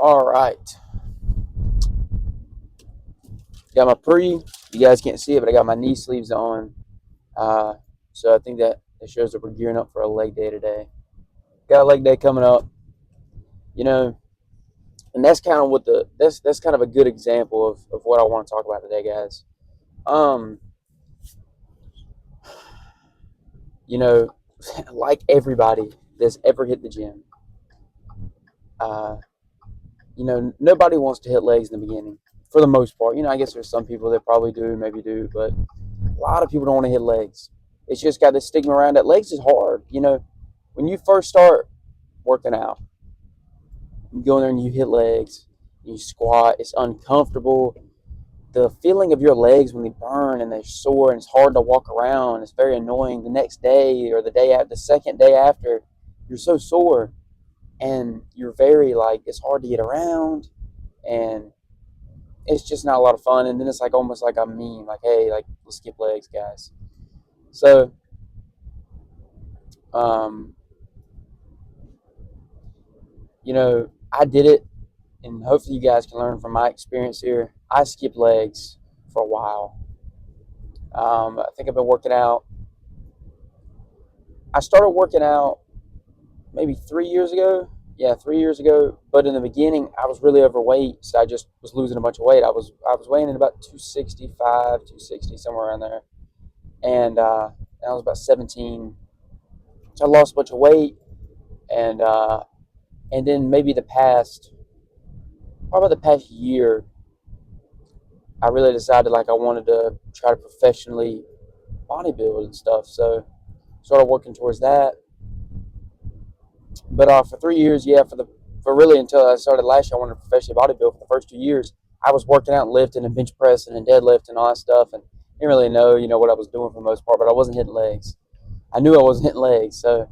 All right. Got my pre. You guys can't see it, but I got my knee sleeves on. Uh, so I think that it shows that we're gearing up for a leg day today. Got a leg day coming up, you know, and that's kind of what that's kind of a good example of what I want to talk about today, guys. Um, you know, like everybody that's ever hit the gym, uh, nobody wants to hit legs in the beginning for the most part. I guess there's some people that probably do, maybe do, but a lot of people don't want to hit legs. It's just got this stigma around it. Legs is hard. When you first start working out, you go in there and you hit legs, you squat, it's uncomfortable. The feeling of your legs when they burn and they're sore and it's hard to walk around, it's very annoying. The next day or the second day after, you're so sore and you're very like, it's hard to get around and it's just not a lot of fun. And then it's like almost like a meme, like, hey, like, let's skip legs, guys. So, um, I did it, and hopefully you guys can learn from my experience here. I skipped legs for a while. I think I've been working out. I started working out maybe 3 years ago. Yeah, 3 years ago. But in the beginning, I was really overweight, so I just was losing a bunch of weight. I was weighing in about 265, 260, somewhere around there, and I was about 17. So I lost a bunch of weight, and then maybe probably the past year, I really decided like I wanted to try to professionally bodybuild and stuff. So started working towards that. But for 3 years, yeah, for really until I started last year, I wanted to professionally bodybuild. For the first 2 years, I was working out and lifting and bench pressing and deadlifting and all that stuff, and didn't really know what I was doing for the most part. But I wasn't hitting legs. I knew I wasn't hitting legs. So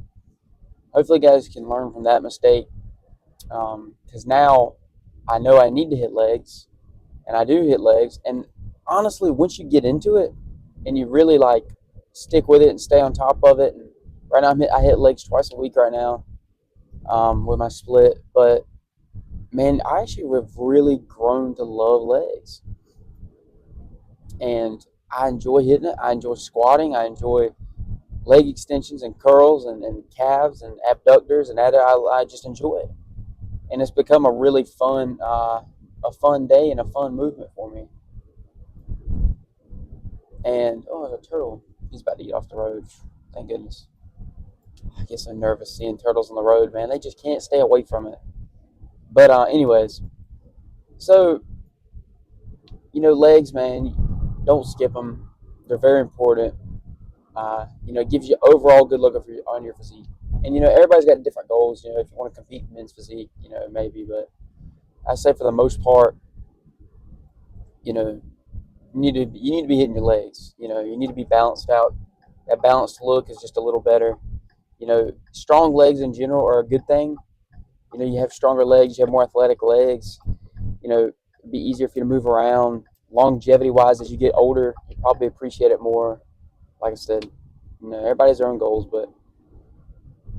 hopefully, guys can learn from that mistake. Because now I know I need to hit legs, and I do hit legs. And honestly, once you get into it and you really like stick with it and stay on top of it, and right now I hit legs twice a week right now, with my split. But man, I actually have really grown to love legs, and I enjoy hitting it. I enjoy squatting. I enjoy leg extensions and curls and calves and abductors, and I just enjoy it. And it's become a fun day and a fun movement for me. And oh, there's a turtle. He's about to get off the road. Thank goodness. I get so nervous seeing turtles on the road, man. They just can't stay away from it. But anyways, so legs, man, don't skip them. They're very important. It gives you overall good look on your physique. And everybody's got different goals. If you want to compete in men's physique, maybe. But I say for the most part, you know, you need to be hitting your legs. You need to be balanced out. That balanced look is just a little better. Strong legs in general are a good thing. You have stronger legs, you have more athletic legs. It'd be easier for you to move around. Longevity wise, as you get older, you probably appreciate it more. Like I said, everybody has their own goals, but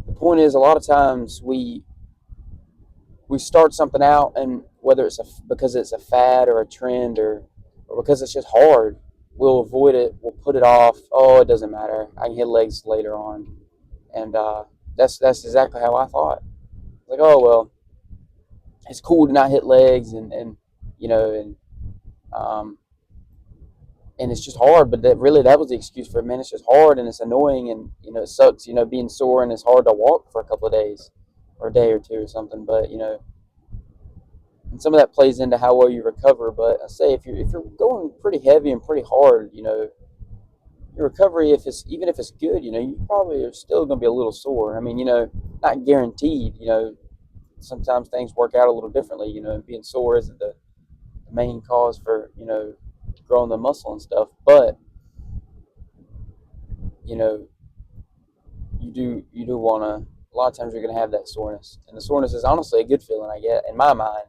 the point is, a lot of times we start something out, and whether because it's a fad or a trend or because it's just hard, we'll avoid it. We'll put it off. Oh, it doesn't matter. I can hit legs later on, and that's exactly how I thought. Like, oh well, it's cool to not hit legs, and you know, and um, and it's just hard. But that was the excuse for it, man. It's just hard and it's annoying, and it sucks. Being sore and it's hard to walk for a couple of days, or a day or two or something. But and some of that plays into how well you recover. But I say if you're going pretty heavy and pretty hard, your recovery, even if it's good, you probably are still going to be a little sore. I mean, not guaranteed. Sometimes things work out a little differently. Being sore isn't the main cause for growing the muscle and stuff, but you know you do want to. A lot of times you're going to have that soreness, and the soreness is honestly a good feeling. I get in my mind.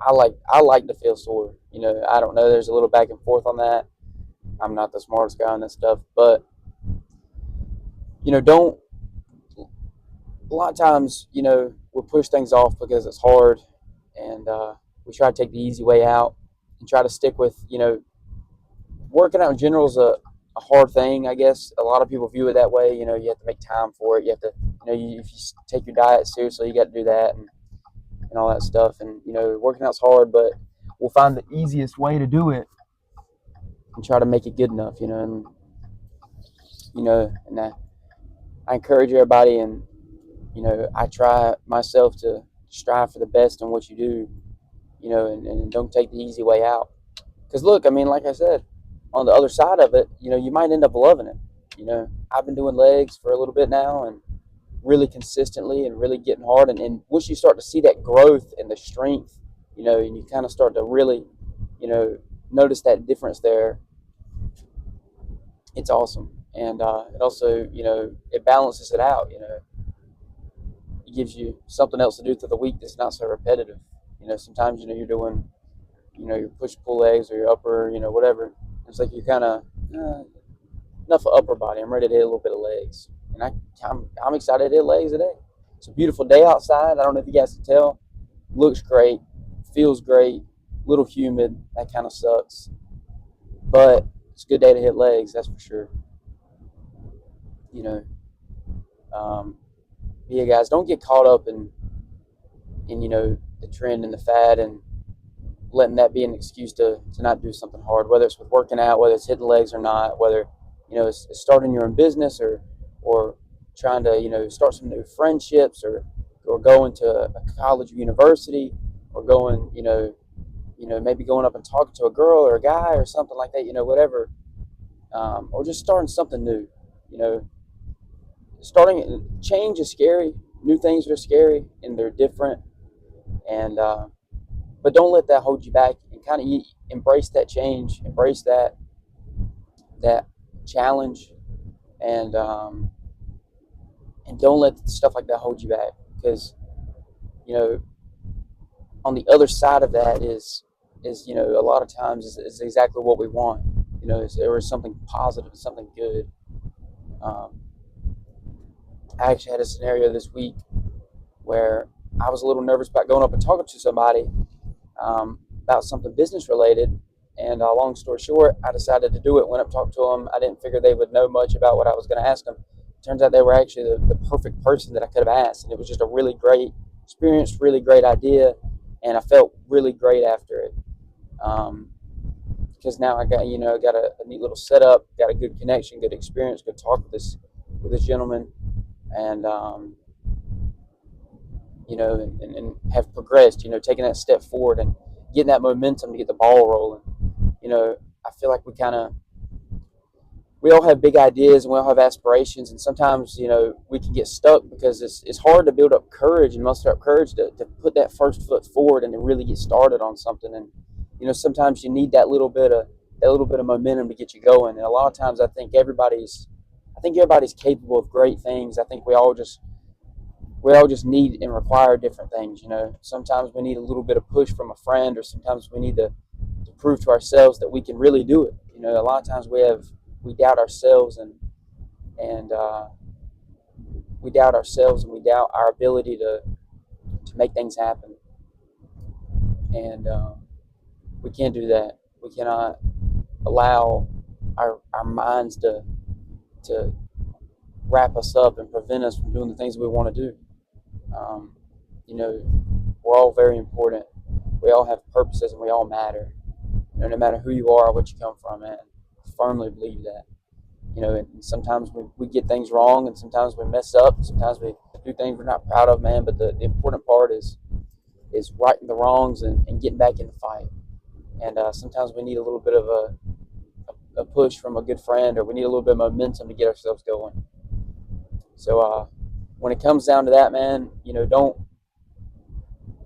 I like to feel sore. I don't know. There's a little back and forth on that. I'm not the smartest guy on this stuff, but don't. A lot of times, we'll push things off because it's hard, and and we try to take the easy way out and try to stick with, working out in general is a hard thing, I guess. A lot of people view it that way. You have to make time for it. You have to, if you take your diet seriously, you got to do that and all that stuff. And, working out's hard, but we'll find the easiest way to do it and try to make it good enough, and I encourage everybody, and, I try myself to strive for the best in what you do, and don't take the easy way out. Because look, I mean, like I said, on the other side of it, you might end up loving it. I've been doing legs for a little bit now, and really consistently and really getting hard. And once you start to see that growth and the strength, and you kind of start to really, notice that difference there, it's awesome. And it also, it balances it out. It gives you something else to do through the week that's not so repetitive. Sometimes, you're doing, your push pull legs or your upper, whatever. It's like you're kind of enough of upper body. I'm ready to hit a little bit of legs, and I'm excited to hit legs today. It's a beautiful day outside. I don't know if you guys can tell. Looks great, feels great. Little humid. That kind of sucks, but it's a good day to hit legs. That's for sure. You know, yeah, guys, don't get caught up in the trend and the fad and letting that be an excuse to not do something hard, whether it's with working out, whether it's hitting legs or not, whether it's starting your own business or trying to start some new friendships or going to a college or university, or going maybe going up and talking to a girl or a guy or something like that, whatever, or just starting something new. you know Starting change is scary. New things are scary and they're different, and but don't let that hold you back, and kind of embrace that change, embrace that challenge, and don't let stuff like that hold you back, because you know on the other side of that is a lot of times is exactly what we want. There is something positive and something good. um, I actually had a scenario this week where I was a little nervous about going up and talking to somebody about something business related. And long story short, I decided to do it. Went up, talked to them. I didn't figure they would know much about what I was going to ask them. Turns out they were actually the perfect person that I could have asked, and it was just a really great experience, really great idea, and I felt really great after it. Because now I got a neat little setup, got a good connection, good experience, good talk with this gentleman, and and have progressed, taking that step forward and getting that momentum to get the ball rolling. I feel like we all have big ideas and we all have aspirations, and sometimes, we can get stuck because it's hard to build up courage and muster up courage to put that first foot forward and to really get started on something. And, sometimes you need that little bit of momentum to get you going. And a lot of times I think everybody's capable of great things. I think we all just need and require different things. Sometimes we need a little bit of push from a friend, or sometimes we need to prove to ourselves that we can really do it. A lot of times we doubt ourselves, and we doubt our ability to make things happen. And we can't do that. We cannot allow our minds to wrap us up and prevent us from doing the things we want to do. Um, you know, we're all very important. We all have purposes and we all matter. No matter who you are or what you come from, man. I firmly believe that. And sometimes we get things wrong, and sometimes we mess up, and sometimes we do things we're not proud of, man. But the important part is righting the wrongs and getting back in the fight. And sometimes we need a little bit of a push from a good friend, or we need a little bit of momentum to get ourselves going. So when it comes down to that, man,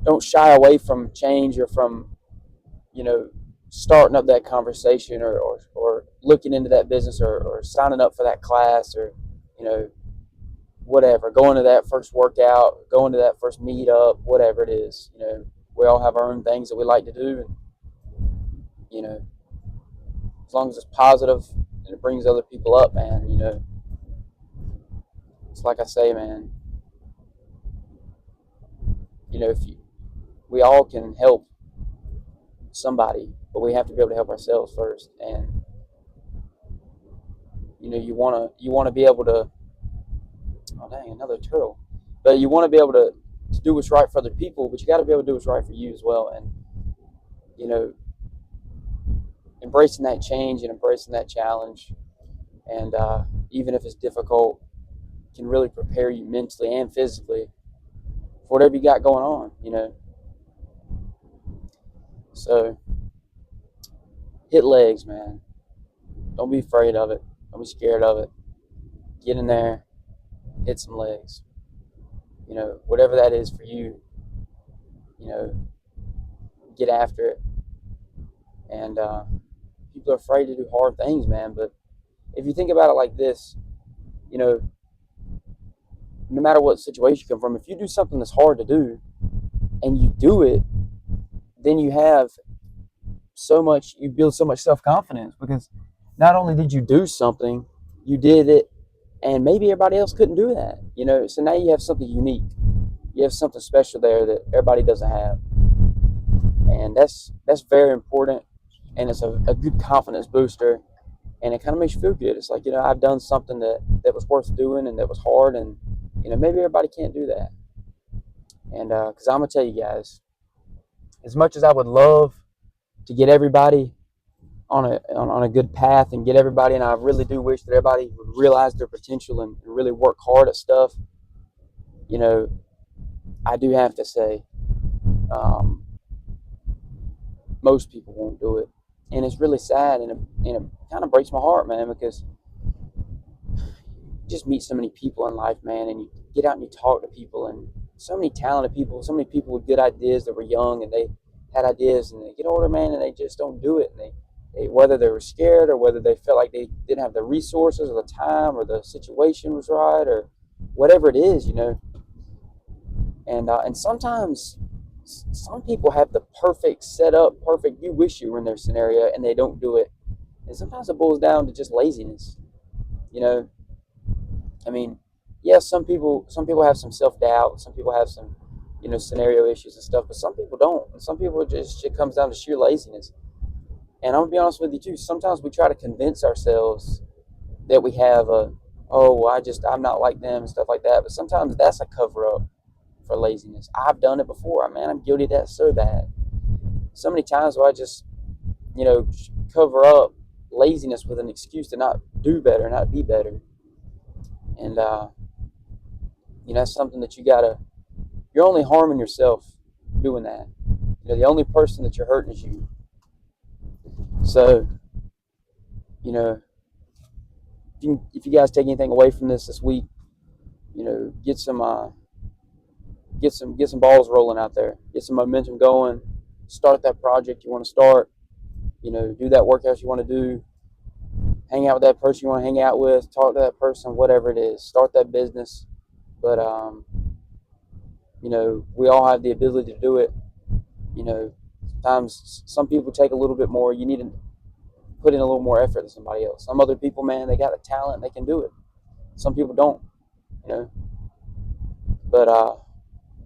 don't shy away from change, or from you know starting up that conversation, or looking into that business, or signing up for that class, or you know whatever, going to that first workout, going to that first meetup, whatever it is. We all have our own things that we like to do, and you know as long as it's positive and it brings other people up, man, it's like I say, man, if we all can help somebody, but we have to be able to help ourselves first. And you wanna be able to, oh dang, another turtle. But you want to be able to do what's right for other people, but you got to be able to do what's right for you as well. And you know, embracing that change and embracing that challenge, and even if it's difficult, can really prepare you mentally and physically for whatever you got going on. So hit legs, man. Don't be afraid of it. Don't be scared of it. Get in there, hit some legs. Whatever that is for you. You know, get after it. And people are afraid to do hard things, man. But if you think about it like this, you know, no matter what situation you come from, if you do something that's hard to do and you do it, then you build so much self confidence, because not only did you do something, you did it, and maybe everybody else couldn't do that. So now you have something unique. You have something special there that everybody doesn't have, and that's very important, and it's a good confidence booster, and it kind of makes you feel good. It's like, I've done something that was worth doing and that was hard, and maybe everybody can't do that. And because I'm gonna tell you guys, as much as I would love to get everybody on a good path and get everybody, and I really do wish that everybody would realize their potential and really work hard at stuff. I do have to say, um, most people won't do it, and it's really sad, and it kind of breaks my heart, man, because just meet so many people in life, man, and you get out and you talk to people, and so many talented people, so many people with good ideas that were young, and they had ideas, and they get older, man, and they just don't do it. And they whether they were scared, or whether they felt like they didn't have the resources or the time, or the situation was right, or whatever it is. And sometimes some people have the perfect setup, perfect. You wish you were in their scenario, and they don't do it. And sometimes it boils down to just laziness. You know, I mean, yes, some people have some self doubt. Some people have some, scenario issues and stuff. But some people don't. And some people just it comes down to sheer laziness. And I'm gonna be honest with you too. Sometimes we try to convince ourselves that we have I'm not like them and stuff like that. But sometimes that's a cover up for laziness. I've done it before. Man, I'm guilty of that so bad. So many times where I just, cover up laziness with an excuse to not do better, not be better. And that's something that you're only harming yourself doing that. The only person that you're hurting is you. So, you know, if you guys take anything away from this week, get some balls rolling out there, get some momentum going, start that project you want to start, do that workout you want to do, hang out with that person you want to hang out with, talk to that person, whatever it is, start that business. But we all have the ability to do it. Sometimes some people take a little bit more. You need to put in a little more effort than somebody else. Some other people, man, they got the talent, they can do it. Some people don't, you know. But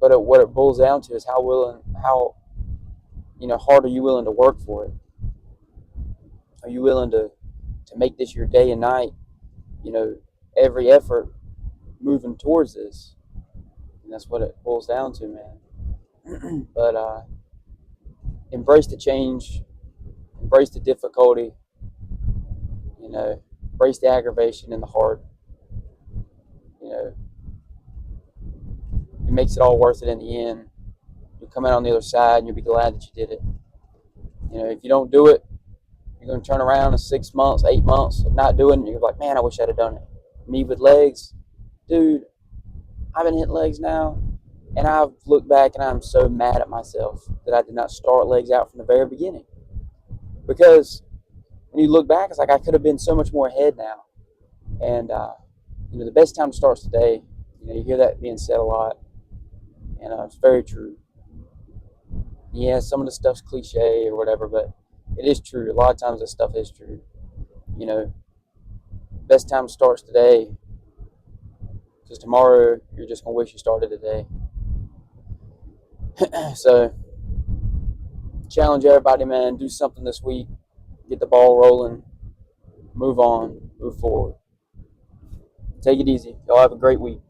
what it boils down to is how hard are you willing to work for it? Are you willing to make this your day and night? Every effort moving towards this, and that's what it boils down to, man. But embrace the change, embrace the difficulty, embrace the aggravation and the hard. It makes it all worth it in the end. You'll come out on the other side and you'll be glad that you did it. If you don't do it, you're going to turn around in 6 months, 8 months of not doing it, and you're like, man, I wish I'd have done it. Me with legs, dude, I've been hitting legs now, and I've looked back and I'm so mad at myself that I did not start legs out from the very beginning. Because when you look back, it's like I could have been so much more ahead now. And, the best time to start is today. You hear that being said a lot, and it's very true. Yeah, some of the stuff's cliche or whatever, but it is true. A lot of times that stuff is true. Best time starts today, because tomorrow you're just going to wish you started today. So, challenge everybody, man. Do something this week. Get the ball rolling. Move on. Move forward. Take it easy. Y'all have a great week.